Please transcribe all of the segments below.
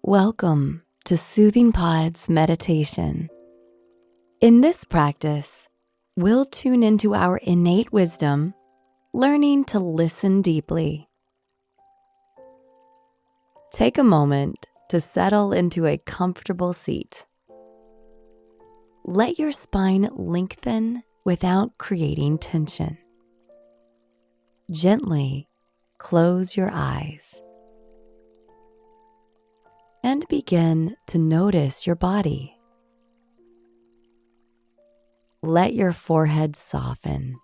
Welcome to Soothing Pod's meditation. In this practice, we'll tune into our innate wisdom, learning to listen deeply. Take a moment to settle into a comfortable seat. Let your spine lengthen without creating tension. Gently close your eyes and begin to notice your body. Let your forehead soften.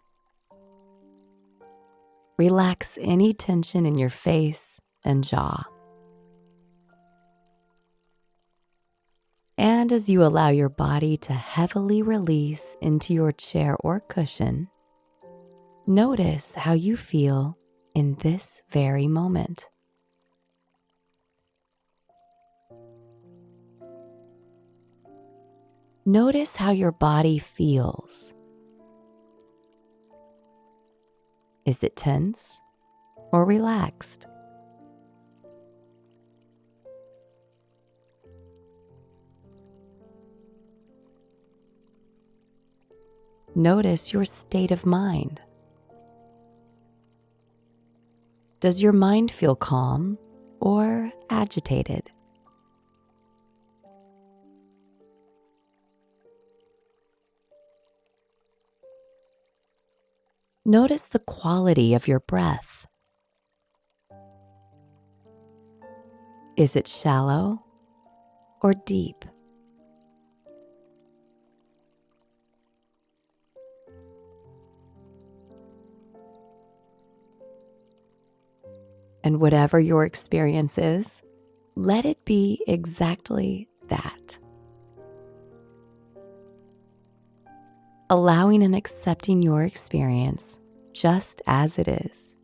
Relax any tension in your face and jaw. And as you allow your body to heavily release into your chair or cushion, notice how you feel in this very moment. Notice how your body feels. Is it tense or relaxed? Notice your state of mind. Does your mind feel calm or agitated? Notice the quality of your breath. Is it shallow or deep? And whatever your experience is, let it be exactly that. Allowing and accepting your experience just as it is.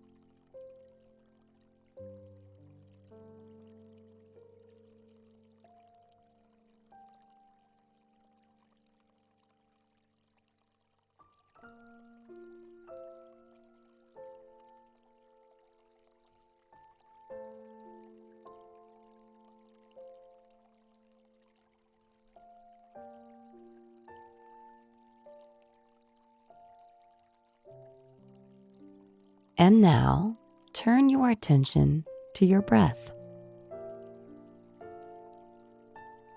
And now, turn your attention to your breath.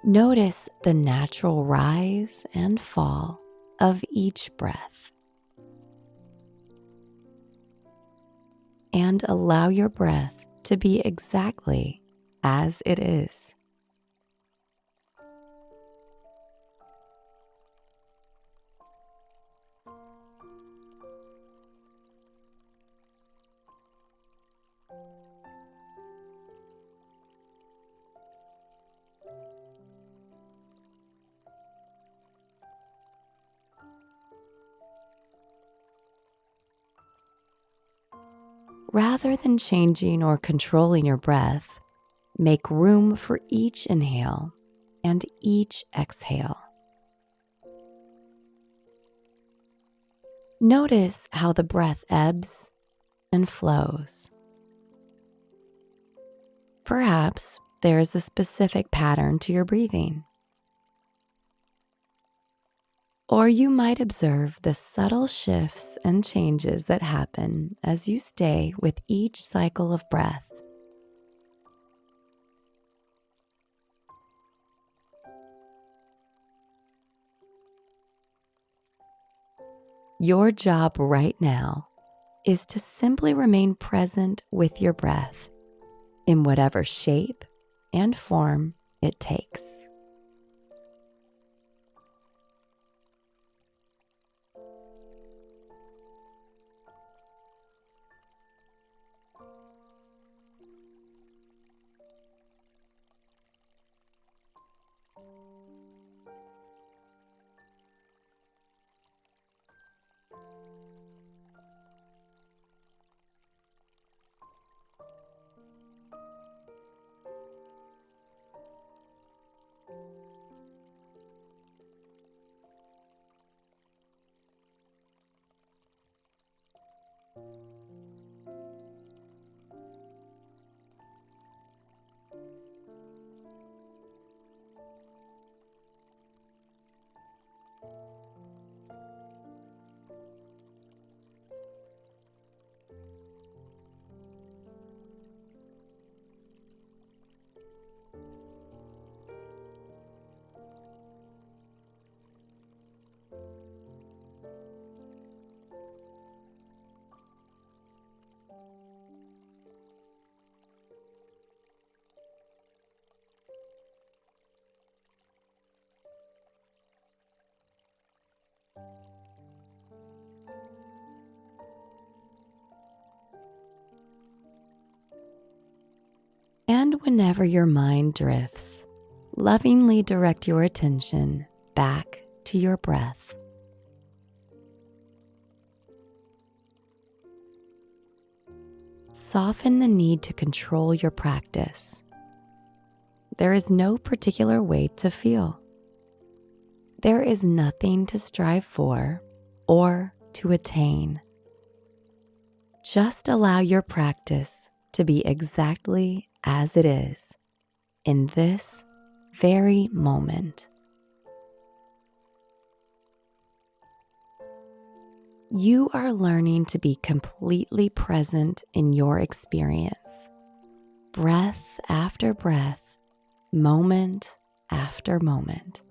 Notice the natural rise and fall of each breath. And allow your breath to be exactly as it is. Rather than changing or controlling your breath, make room for each inhale and each exhale. Notice how the breath ebbs and flows. Perhaps there is a specific pattern to your breathing. Or you might observe the subtle shifts and changes that happen as you stay with each cycle of breath. Your job right now is to simply remain present with your breath in whatever shape and form it takes. And whenever your mind drifts, lovingly direct your attention back to your breath. Soften the need to control your practice. There is no particular way to feel. There is nothing to strive for or to attain. Just allow your practice to be exactly as it is in this very moment. You are learning to be completely present in your experience, breath after breath, moment after moment.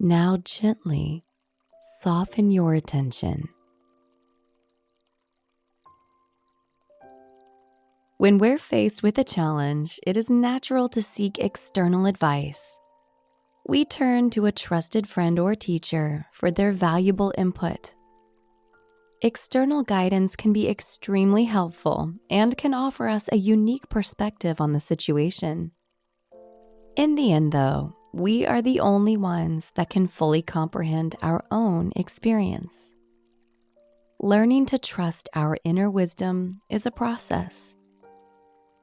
Now gently soften your attention. When we're faced with a challenge, it is natural to seek external advice. We turn to a trusted friend or teacher for their valuable input. External guidance can be extremely helpful and can offer us a unique perspective on the situation. In the end, though, we are the only ones that can fully comprehend our own experience. Learning to trust our inner wisdom is a process.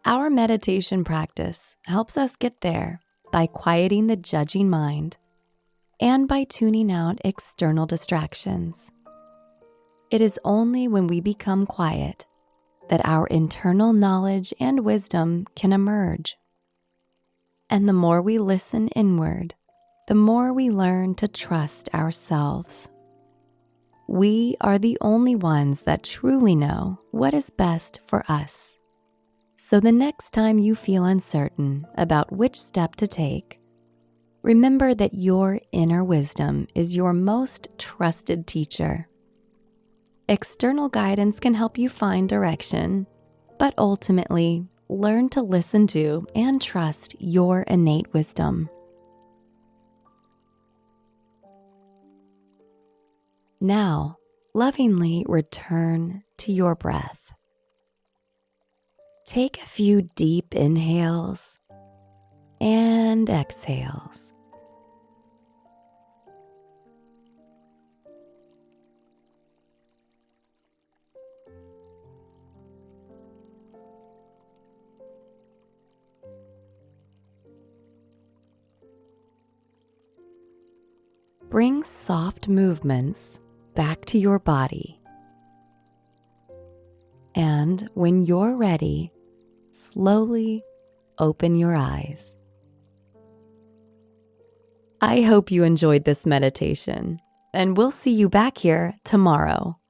Our meditation practice helps us get there by quieting the judging mind and by tuning out external distractions. It is only when we become quiet that our internal knowledge and wisdom can emerge. And the more we listen inward, the more we learn to trust ourselves. We are the only ones that truly know what is best for us. So the next time you feel uncertain about which step to take, remember that your inner wisdom is your most trusted teacher. External guidance can help you find direction, but ultimately, learn to listen to and trust your innate wisdom. Now, lovingly return to your breath. Take a few deep inhales and exhales. Bring soft movements back to your body. And when you're ready, slowly open your eyes. I hope you enjoyed this meditation, and we'll see you back here tomorrow.